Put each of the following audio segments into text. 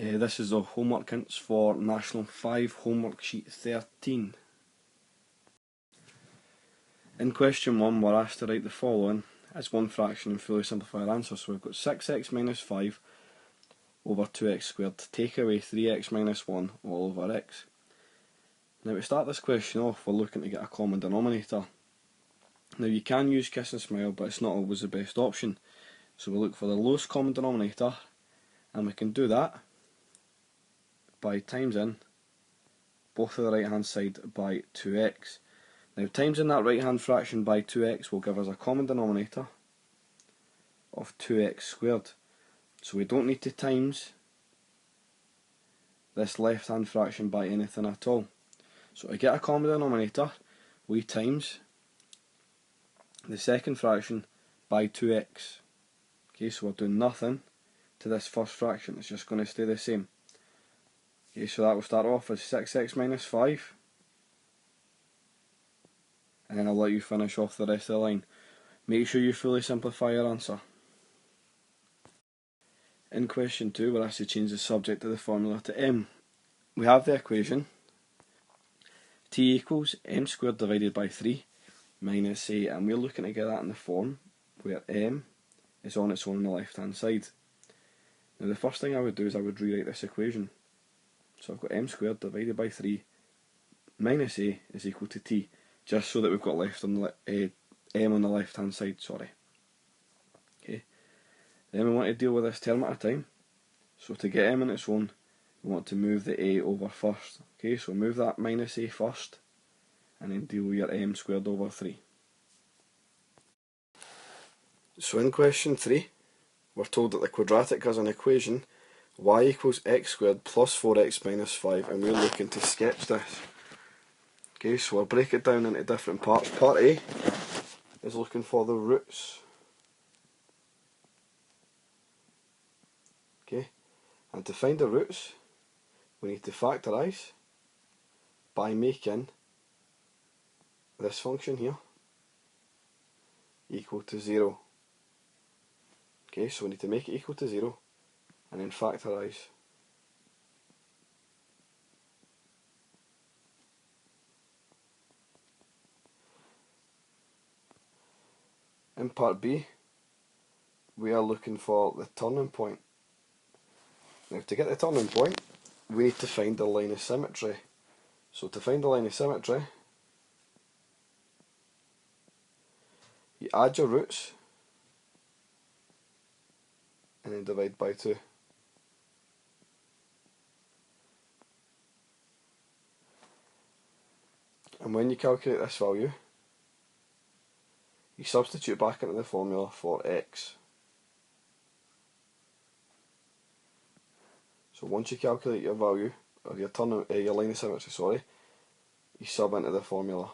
This is the homework hints for National 5 homework sheet 13. In question 1 we're asked to write the following as one fraction and fully simplify our answer. So we've got 6x minus 5 over 2x squared to take away 3x minus 1 all over x. Now to start this question off we're looking to get a common denominator. Now you can use kiss and smile, but it's not always the best option. So we look for the lowest common denominator, and we can do that by times in both of the right hand side by 2x. Now times in that right hand fraction by 2x will give us a common denominator of 2x squared. So we don't need to times this left hand fraction by anything at all. So to get a common denominator we times the second fraction by 2x. Okay, so we're doing nothing to this first fraction, it's just going to stay the same. Okay, so that will start off as 6x minus 5, and then I'll let you finish off the rest of the line. Make sure you fully simplify your answer. In question 2 we're asked to change the subject of the formula to m. We have the equation t equals m squared divided by 3 minus a, and we're looking to get that in the form where m is on its own on the left hand side. Now the first thing I would do is I would rewrite this equation. So I've got m squared divided by 3 minus a is equal to t, just so that we've got left on the m on the left hand side, sorry. Okay. Then we want to deal with this term at a time. So to get m on its own we want to move the a over first. Okay, so move that minus a first and then deal with your m squared over 3. So in question 3 we're told that the quadratic has an equation y equals x squared plus 4x minus 5, and we're looking to sketch this. Okay, so we'll break it down into different parts. Part A is looking for the roots. Okay, and to find the roots we need to factorise by making this function here equal to 0. Okay, so we need to make it equal to 0 and then factorise. In part B we are looking for the turning point. Now to get the turning point we need to find the line of symmetry. So to find the line of symmetry you add your roots and then divide by 2. And when you calculate this value you substitute back into the formula for x. So once you calculate your value of your your line of symmetry, sorry, you sub into the formula.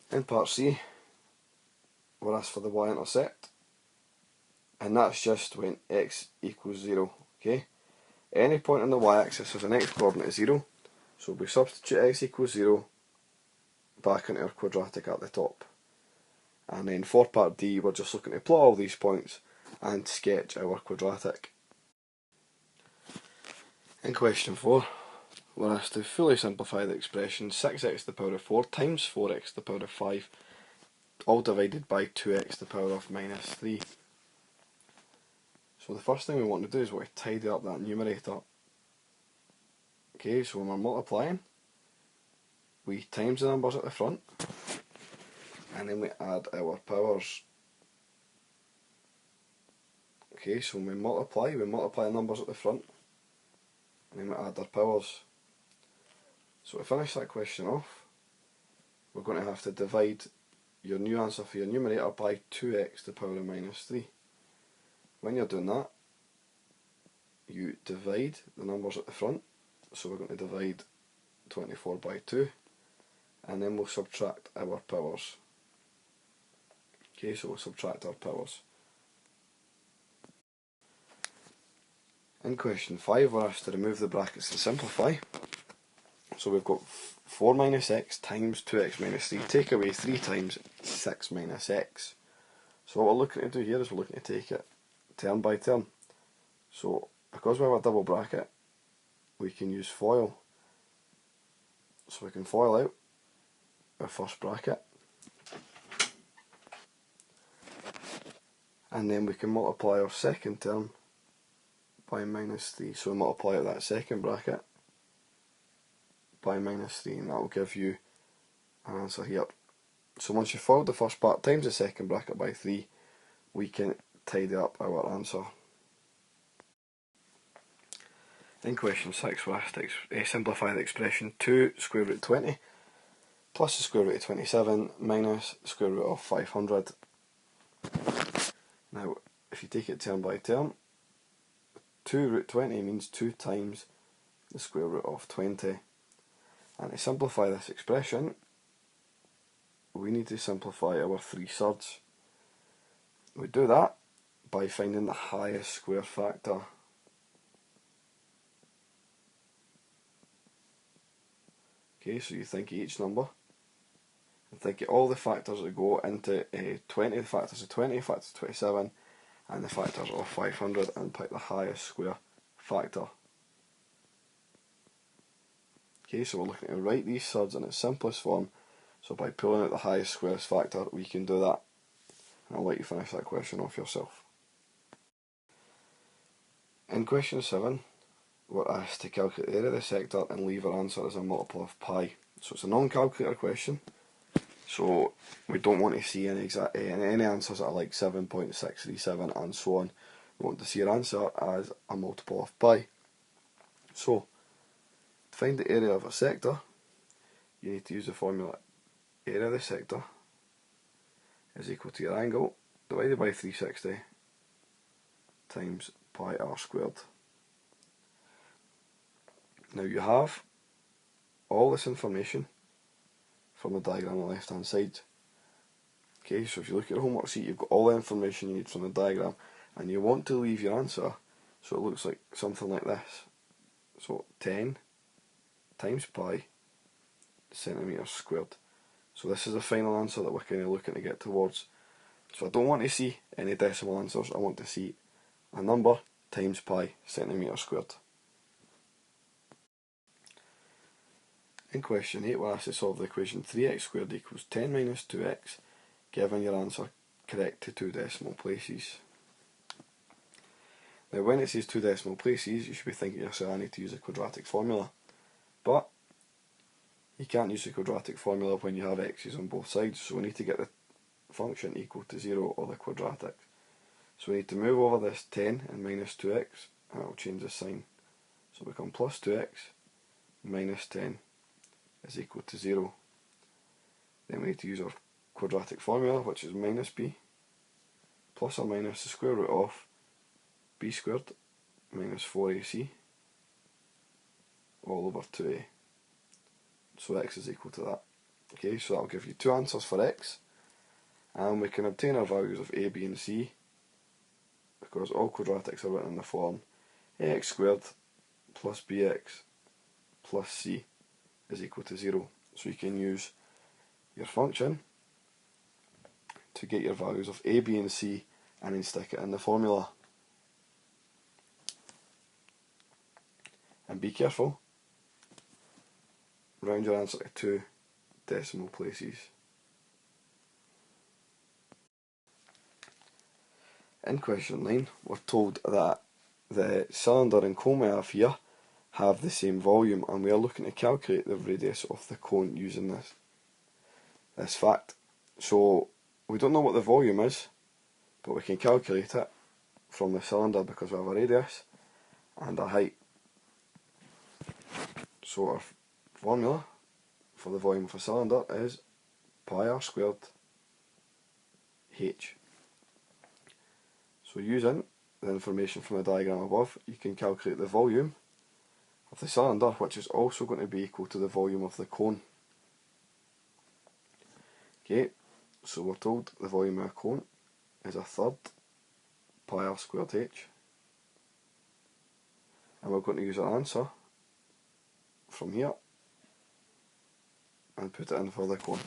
In part C we're asked for the y-intercept, and that's just when x equals 0. Okay, any point on the y-axis has an x-coordinate of 0, so we substitute x equals 0 back into our quadratic at the top. And then for part D we're just looking to plot all these points and sketch our quadratic. In question 4 we're asked to fully simplify the expression 6x to the power of 4 times 4x to the power of 5 all divided by 2x to the power of minus 3. So the first thing we want to do is we want to tidy up that numerator. Okay, so when we're multiplying we times the numbers at the front and then we add our powers. Okay, so when we multiply the numbers at the front and then we add our powers. So to finish that question off we're going to have to divide your new answer for your numerator by 2x to the power of minus 3. When you're doing that you divide the numbers at the front, so we're going to divide 24 by 2 and then we'll subtract our powers. Okay, so we'll subtract our powers. In question 5 we're asked to remove the brackets and simplify, So we've got 4 minus x times 2x minus 3. Take away 3 times 6 minus x. So what we're looking to do here is we're looking to take it term by term. So because we have a double bracket, we can use FOIL. So we can FOIL out our first bracket, and then we can multiply our second term by minus 3. So we multiply out that second bracket by minus 3, and that will give you an answer here. So once you've FOILed the first part times the second bracket by 3, we can tidy up our answer. In question 6, we're asked to simplify the expression 2 square root 20 plus the square root of 27 minus the square root of 500. Now, if you take it term by term, 2 root 20 means 2 times the square root of 20. And to simplify this expression, we need to simplify our 3/3. We do that by finding the highest square factor. Okay, so you think of each number, and think of all the factors that go into 20, the factors of 20, factors of 27, and the factors of 500, and pick the highest square factor. Okay, so we're looking to write these surds in its simplest form, so by pulling out the highest squarest factor, we can do that. And I'll let you finish that question off yourself. In question 7, we're asked to calculate the area of the sector and leave our answer as a multiple of pi. So it's a non-calculator question, so we don't want to see any answers that are like 7.637 and so on. We want to see our answer as a multiple of pi. So, to find the area of a sector, you need to use the formula area of the sector is equal to your angle divided by 360 times pi r squared. Now you have all this information from the diagram on the left hand side. Okay, so if you look at the homework sheet, you've got all the information you need from the diagram, and you want to leave your answer so it looks like something like this. So 10 times pi centimetres squared. So this is the final answer that we're kind of looking to get towards. So I don't want to see any decimal answers, I want to see a number times pi centimetres squared. In question 8, we're asked to solve the equation 3x squared equals 10 minus 2x, given your answer correct to 2 decimal places. Now when it says 2 decimal places, you should be thinking to yourself, I need to use a quadratic formula. But you can't use the quadratic formula when you have x's on both sides, so we need to get the function equal to 0, or the quadratic. So we need to move over this 10 and minus 2x, and it will change the sign. So it will become plus 2x minus 10 is equal to 0. Then we need to use our quadratic formula, which is minus b plus or minus the square root of b squared minus 4ac all over 2a. So x is equal to that. Okay, so that will give you two answers for x, and we can obtain our values of a, b and c because all quadratics are written in the form ax squared plus bx plus c is equal to 0. So you can use your function to get your values of a, b and c and then stick it in the formula. And be careful, round your answer to 2 decimal places. In question 9, we're told that the cylinder and cone we have here have the same volume, and we are looking to calculate the radius of the cone using this fact. So we don't know what the volume is, but we can calculate it from the cylinder because we have a radius and a height. So our formula for the volume of a cylinder is pi r squared h. So using the information from the diagram above, you can calculate the volume of the cylinder, which is also going to be equal to the volume of the cone. Okay, so we're told the volume of a cone is 1/3 pi r squared h, and we're going to use our answer from here and put it in for the cone.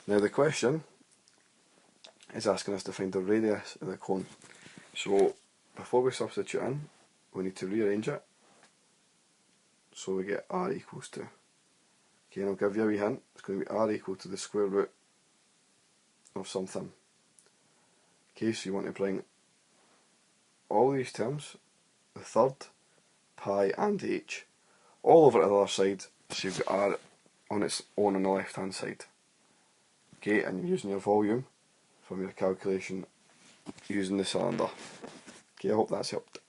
Now the question is asking us to find the radius of the cone. So before we substitute in, we need to rearrange it. So we get r equals to, okay, and I'll give you a wee hint, it's going to be r equal to the square root of something. Okay, so you want to bring all these terms, the third, pi and h, all over to the other side, so you've got r on its own on the left hand side. Okay, and you're using your volume from your calculation using the cylinder. Okay, I hope that's helped.